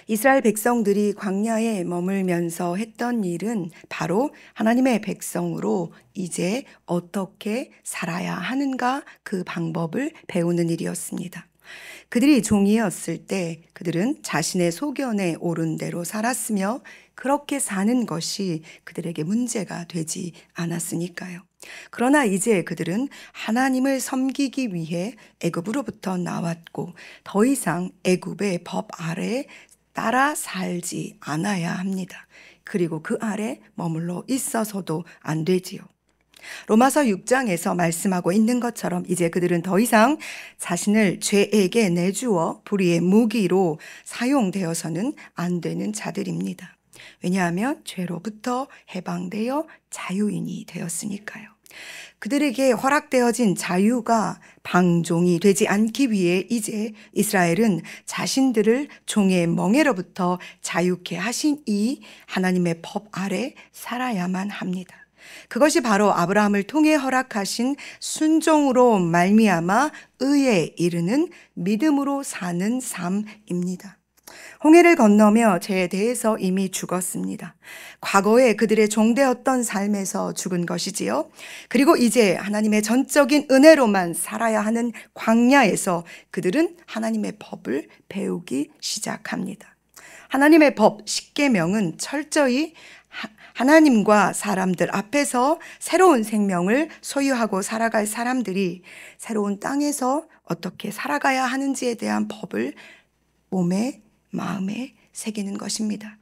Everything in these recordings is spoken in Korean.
이스라엘 백성들이 광야에 머물면서 했던 일은 바로 하나님의 백성으로 이제 어떻게 살아야 하는가 그 방법을 배우는 일이었습니다. 그들이 종이었을 때 그들은 자신의 소견에 옳은 대로 살았으며 그렇게 사는 것이 그들에게 문제가 되지 않았으니까요. 그러나 이제 그들은 하나님을 섬기기 위해 애굽으로부터 나왔고 더 이상 애굽의 법 아래 따라 살지 않아야 합니다. 그리고 그 아래 머물러 있어서도 안 되지요. 로마서 6장에서 말씀하고 있는 것처럼 이제 그들은 더 이상 자신을 죄에게 내주어 불의의 무기로 사용되어서는 안 되는 자들입니다. 왜냐하면 죄로부터 해방되어 자유인이 되었으니까요. 그들에게 허락되어진 자유가 방종이 되지 않기 위해 이제 이스라엘은 자신들을 종의 멍에로부터 자유케 하신 이 하나님의 법 아래 살아야만 합니다. 그것이 바로 아브라함을 통해 허락하신 순종으로 말미암아 의에 이르는 믿음으로 사는 삶입니다. 홍해를 건너며 죄에 대해서 이미 죽었습니다. 과거에 그들의 종되었던 삶에서 죽은 것이지요. 그리고 이제 하나님의 전적인 은혜로만 살아야 하는 광야에서 그들은 하나님의 법을 배우기 시작합니다. 하나님의 법 10계명은 철저히 하나님과 사람들 앞에서 새로운 생명을 소유하고 살아갈 사람들이 새로운 땅에서 어떻게 살아가야 하는지에 대한 법을 몸에 마음에 새기는 것입니다.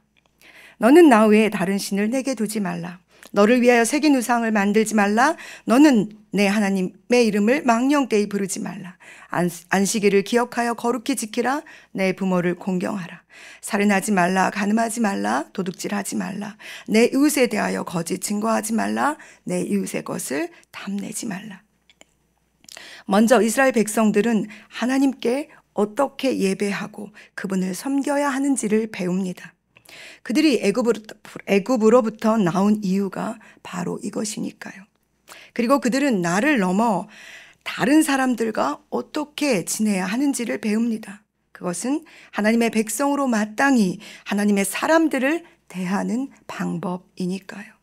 너는 나 외에 다른 신을 내게 두지 말라. 너를 위하여 새긴 우상을 만들지 말라. 너는 내 하나님의 이름을 망령되이 부르지 말라. 안식일을 기억하여 거룩히 지키라. 내 부모를 공경하라. 살인하지 말라. 간음하지 말라. 도둑질하지 말라. 내 이웃에 대하여 거짓 증거하지 말라. 내 이웃의 것을 탐내지 말라. 먼저 이스라엘 백성들은 하나님께 어떻게 예배하고 그분을 섬겨야 하는지를 배웁니다. 그들이 애굽으로부터 나온 이유가 바로 이것이니까요. 그리고 그들은 나를 넘어 다른 사람들과 어떻게 지내야 하는지를 배웁니다. 그것은 하나님의 백성으로 마땅히 하나님의 사람들을 대하는 방법이니까요.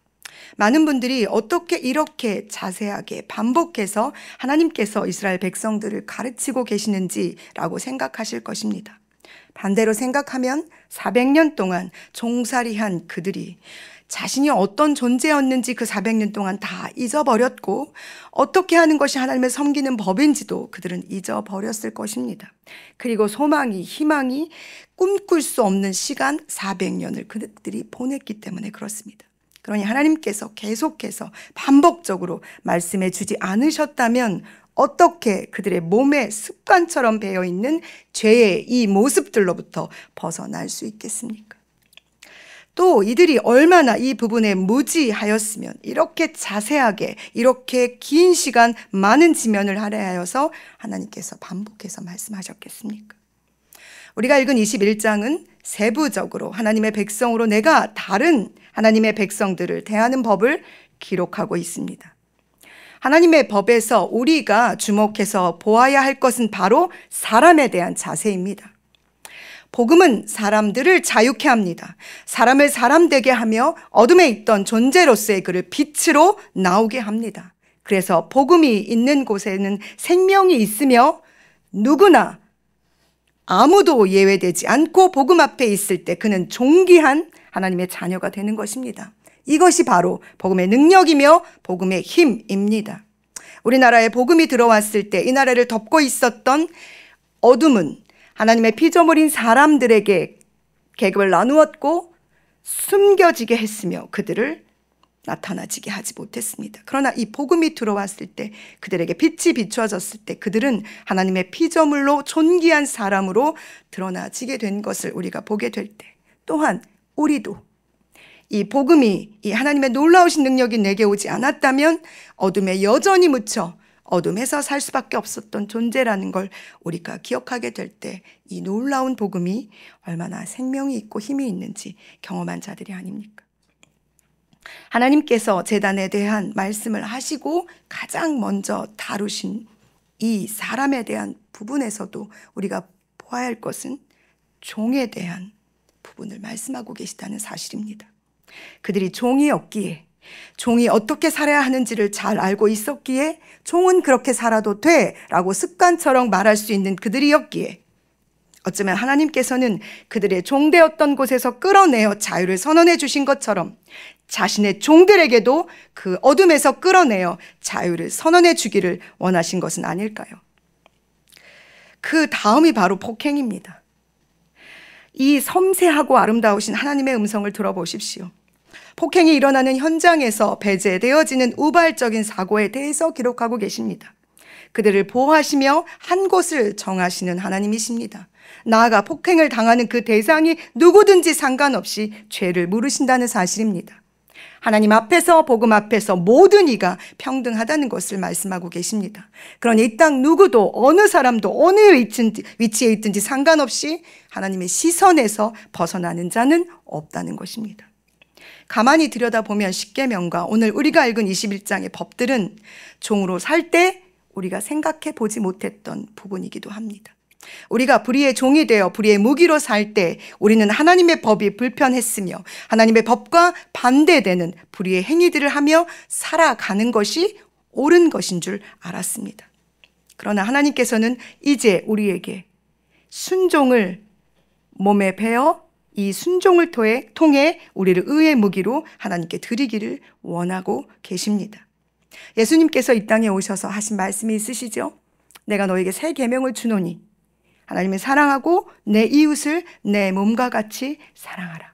많은 분들이 어떻게 이렇게 자세하게 반복해서 하나님께서 이스라엘 백성들을 가르치고 계시는지라고 생각하실 것입니다. 반대로 생각하면 400년 동안 종살이한 그들이 자신이 어떤 존재였는지 그 400년 동안 다 잊어버렸고 어떻게 하는 것이 하나님을 섬기는 법인지도 그들은 잊어버렸을 것입니다. 그리고 소망이, 희망이 꿈꿀 수 없는 시간 400년을 그들이 보냈기 때문에 그렇습니다. 그러니 하나님께서 계속해서 반복적으로 말씀해 주지 않으셨다면 어떻게 그들의 몸에 습관처럼 배어있는 죄의 이 모습들로부터 벗어날 수 있겠습니까? 또 이들이 얼마나 이 부분에 무지하였으면 이렇게 자세하게 이렇게 긴 시간 많은 지면을 할애하여서 하나님께서 반복해서 말씀하셨겠습니까? 우리가 읽은 21장은 세부적으로 하나님의 백성으로 내가 다른 하나님의 백성들을 대하는 법을 기록하고 있습니다. 하나님의 법에서 우리가 주목해서 보아야 할 것은 바로 사람에 대한 자세입니다. 복음은 사람들을 자유케 합니다. 사람을 사람되게 하며 어둠에 있던 존재로서의 그를 빛으로 나오게 합니다. 그래서 복음이 있는 곳에는 생명이 있으며 누구나 아무도 예외되지 않고 복음 앞에 있을 때 그는 존귀한 하나님의 자녀가 되는 것입니다. 이것이 바로 복음의 능력이며 복음의 힘입니다. 우리나라에 복음이 들어왔을 때 이 나라를 덮고 있었던 어둠은 하나님의 피조물인 사람들에게 계급을 나누었고 숨겨지게 했으며 그들을 나타나지게 하지 못했습니다. 그러나 이 복음이 들어왔을 때 그들에게 빛이 비추어졌을 때 그들은 하나님의 피조물로 존귀한 사람으로 드러나지게 된 것을 우리가 보게 될 때 또한 우리도 이 복음이 이 하나님의 놀라우신 능력이 내게 오지 않았다면 어둠에 여전히 묻혀 어둠에서 살 수밖에 없었던 존재라는 걸 우리가 기억하게 될 때 이 놀라운 복음이 얼마나 생명이 있고 힘이 있는지 경험한 자들이 아닙니까? 하나님께서 제단에 대한 말씀을 하시고 가장 먼저 다루신 이 사람에 대한 부분에서도 우리가 보아야 할 것은 종에 대한 부분을 말씀하고 계시다는 사실입니다. 그들이 종이었기에, 종이 어떻게 살아야 하는지를 잘 알고 있었기에 종은 그렇게 살아도 돼 라고 습관처럼 말할 수 있는 그들이었기에 어쩌면 하나님께서는 그들의 종되었던 곳에서 끌어내어 자유를 선언해 주신 것처럼 자신의 종들에게도 그 어둠에서 끌어내어 자유를 선언해 주기를 원하신 것은 아닐까요? 그 다음이 바로 폭행입니다. 이 섬세하고 아름다우신 하나님의 음성을 들어보십시오. 폭행이 일어나는 현장에서 배제되어지는 우발적인 사고에 대해서 기록하고 계십니다. 그들을 보호하시며 한 곳을 정하시는 하나님이십니다. 나아가 폭행을 당하는 그 대상이 누구든지 상관없이 죄를 물으신다는 사실입니다. 하나님 앞에서, 복음 앞에서 모든 이가 평등하다는 것을 말씀하고 계십니다. 그러니 이 땅 누구도, 어느 사람도, 어느 위치에 있든지 상관없이 하나님의 시선에서 벗어나는 자는 없다는 것입니다. 가만히 들여다보면 십계명과 오늘 우리가 읽은 21장의 법들은 종으로 살 때 우리가 생각해 보지 못했던 부분이기도 합니다. 우리가 불의의 종이 되어 불의의 무기로 살 때 우리는 하나님의 법이 불편했으며 하나님의 법과 반대되는 불의의 행위들을 하며 살아가는 것이 옳은 것인 줄 알았습니다. 그러나 하나님께서는 이제 우리에게 순종을 몸에 배어 이 순종을 통해 우리를 의의 무기로 하나님께 드리기를 원하고 계십니다. 예수님께서 이 땅에 오셔서 하신 말씀이 있으시죠? 내가 너에게 새 계명을 주노니 하나님을 사랑하고 내 이웃을 내 몸과 같이 사랑하라.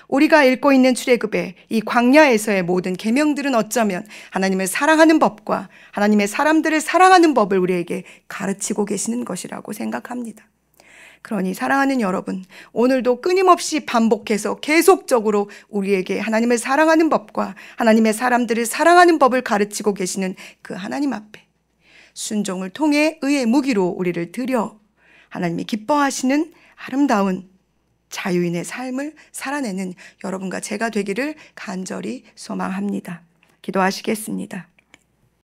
우리가 읽고 있는 출애굽의 이 광야에서의 모든 계명들은 어쩌면 하나님을 사랑하는 법과 하나님의 사람들을 사랑하는 법을 우리에게 가르치고 계시는 것이라고 생각합니다. 그러니 사랑하는 여러분, 오늘도 끊임없이 반복해서 계속적으로 우리에게 하나님을 사랑하는 법과 하나님의 사람들을 사랑하는 법을 가르치고 계시는 그 하나님 앞에 순종을 통해 의의 무기로 우리를 드려 하나님이 기뻐하시는 아름다운 자유인의 삶을 살아내는 여러분과 제가 되기를 간절히 소망합니다. 기도하시겠습니다.